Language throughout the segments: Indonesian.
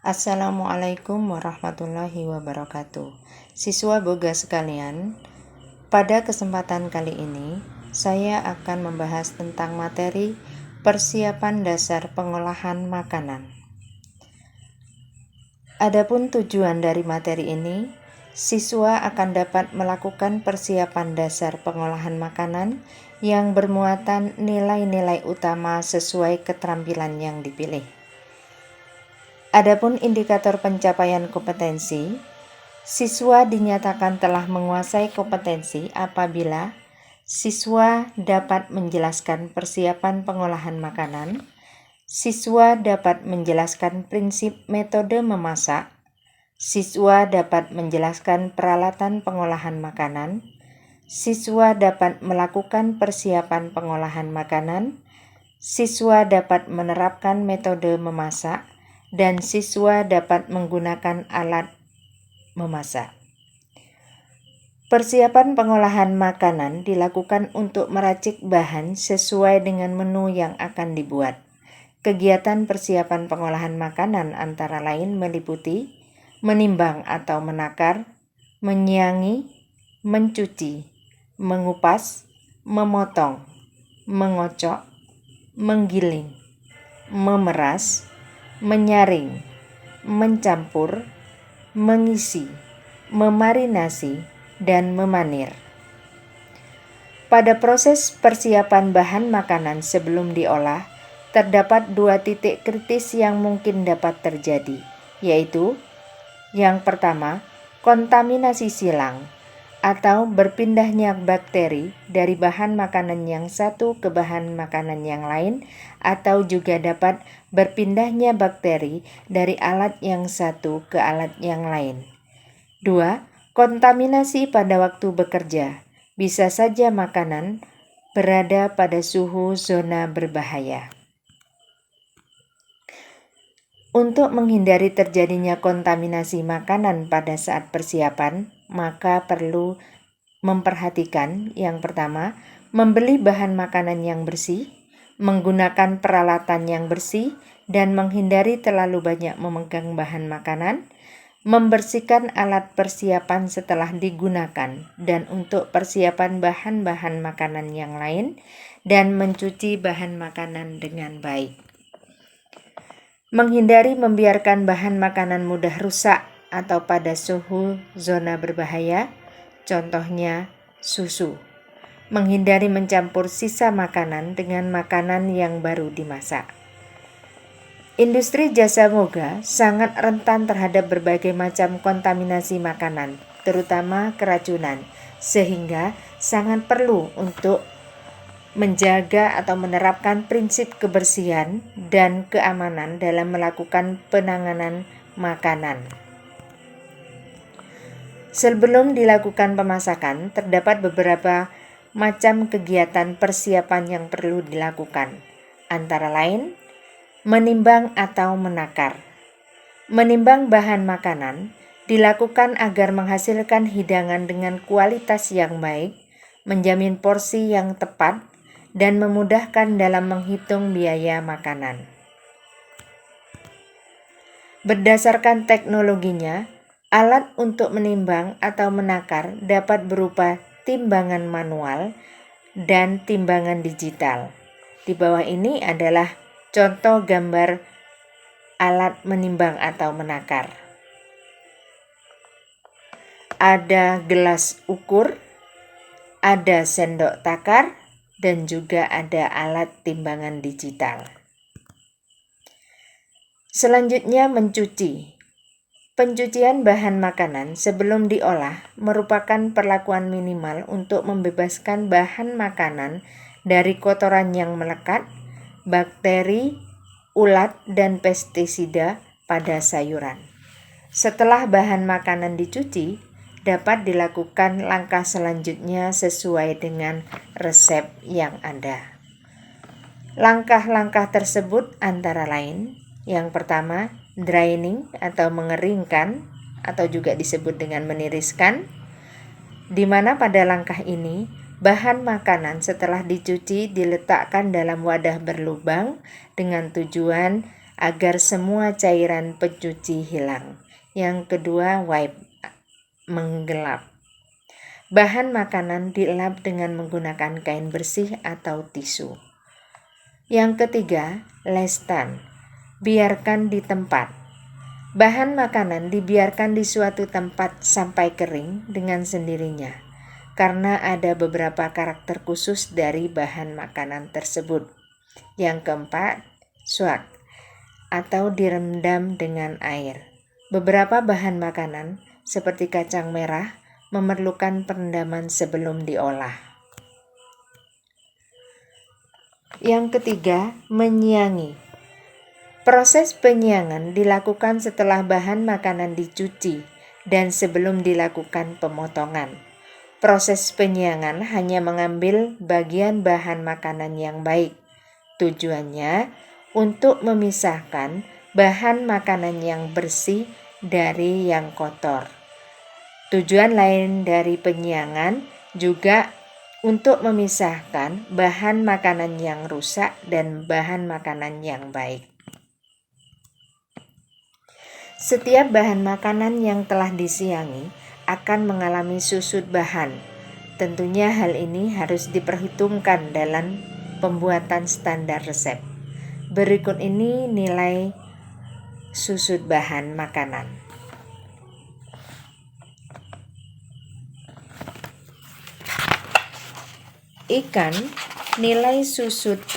Assalamualaikum warahmatullahi wabarakatuh. Siswa boga sekalian, pada kesempatan kali ini saya akan membahas tentang materi persiapan dasar pengolahan makanan. Adapun tujuan dari materi ini, siswa akan dapat melakukan persiapan dasar pengolahan makanan yang bermuatan nilai-nilai utama sesuai keterampilan yang dipilih. Adapun indikator pencapaian kompetensi, siswa dinyatakan telah menguasai kompetensi apabila siswa dapat menjelaskan persiapan pengolahan makanan, siswa dapat menjelaskan prinsip metode memasak, siswa dapat menjelaskan peralatan pengolahan makanan, siswa dapat melakukan persiapan pengolahan makanan, siswa dapat menerapkan metode memasak, dan siswa dapat menggunakan alat memasak. Persiapan pengolahan makanan dilakukan untuk meracik bahan sesuai dengan menu yang akan dibuat. Kegiatan persiapan pengolahan makanan antara lain meliputi menimbang atau menakar, menyiangi, mencuci, mengupas, memotong, mengocok, menggiling, memeras, menyaring, mencampur, mengisi, memarinasi, dan memanir. Pada proses persiapan bahan makanan sebelum diolah, terdapat 2 titik kritis yang mungkin dapat terjadi, yaitu yang pertama, kontaminasi silang atau berpindahnya bakteri dari bahan makanan yang satu ke bahan makanan yang lain, atau juga dapat berpindahnya bakteri dari alat yang satu ke alat yang lain. 2. Kontaminasi pada waktu bekerja. Bisa saja makanan berada pada suhu zona berbahaya. Untuk menghindari terjadinya kontaminasi makanan pada saat persiapan, maka perlu memperhatikan yang pertama, membeli bahan makanan yang bersih, menggunakan peralatan yang bersih, dan menghindari terlalu banyak memegang bahan makanan, membersihkan alat persiapan setelah digunakan, dan untuk persiapan bahan-bahan makanan yang lain, dan mencuci bahan makanan dengan baik. Menghindari membiarkan bahan makanan mudah rusak atau pada suhu zona berbahaya, contohnya susu. Menghindari mencampur sisa makanan dengan makanan yang baru dimasak. Industri jasa boga sangat rentan terhadap berbagai macam kontaminasi makanan, terutama keracunan, sehingga sangat perlu untuk menjaga atau menerapkan prinsip kebersihan dan keamanan dalam melakukan penanganan makanan. Sebelum dilakukan pemasakan, terdapat beberapa macam kegiatan persiapan yang perlu dilakukan, antara lain menimbang atau menakar. Menimbang bahan makanan dilakukan agar menghasilkan hidangan dengan kualitas yang baik, menjamin porsi yang tepat, dan memudahkan dalam menghitung biaya makanan. Berdasarkan teknologinya, alat untuk menimbang atau menakar dapat berupa timbangan manual dan timbangan digital. Di bawah ini adalah contoh gambar alat menimbang atau menakar. Ada gelas ukur, ada sendok takar, dan juga ada alat timbangan digital. Selanjutnya mencuci. Pencucian bahan makanan sebelum diolah merupakan perlakuan minimal untuk membebaskan bahan makanan dari kotoran yang melekat, bakteri, ulat, dan pestisida pada sayuran. Setelah bahan makanan dicuci, dapat dilakukan langkah selanjutnya sesuai dengan resep yang ada. Langkah-langkah tersebut antara lain, yang pertama, drying atau mengeringkan atau juga disebut dengan meniriskan, di mana pada langkah ini bahan makanan setelah dicuci diletakkan dalam wadah berlubang dengan tujuan agar semua cairan pencuci hilang. Yang kedua, wipe, menggelap. Bahan makanan dilap dengan menggunakan kain bersih atau tisu. Yang ketiga, lestan, biarkan di tempat. Bahan makanan dibiarkan di suatu tempat sampai kering dengan sendirinya, karena ada beberapa karakter khusus dari bahan makanan tersebut. Yang keempat, swak, atau direndam dengan air. Beberapa bahan makanan, seperti kacang merah, memerlukan perendaman sebelum diolah. Yang ketiga, menyiangi. Proses penyiangan dilakukan setelah bahan makanan dicuci dan sebelum dilakukan pemotongan. Proses penyiangan hanya mengambil bagian bahan makanan yang baik. Tujuannya untuk memisahkan bahan makanan yang bersih dari yang kotor. Tujuan lain dari penyiangan juga untuk memisahkan bahan makanan yang rusak dan bahan makanan yang baik. Setiap bahan makanan yang telah disiangi akan mengalami susut bahan. Tentunya hal ini harus diperhitungkan dalam pembuatan standar resep. Berikut ini nilai susut bahan makanan. Ikan, nilai susutnya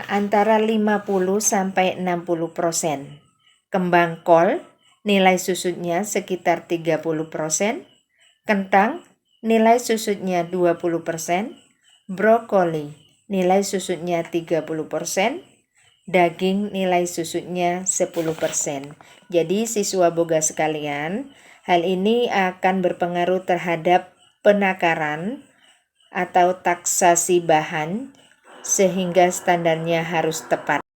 antara 50-60%. Kembang kol, nilai susutnya sekitar 30%. Kentang, nilai susutnya 20%. Brokoli, nilai susutnya 30%. Daging, nilai susutnya 10%. Jadi siswa boga sekalian, hal ini akan berpengaruh terhadap penakaran atau taksasi bahan, sehingga standarnya harus tepat.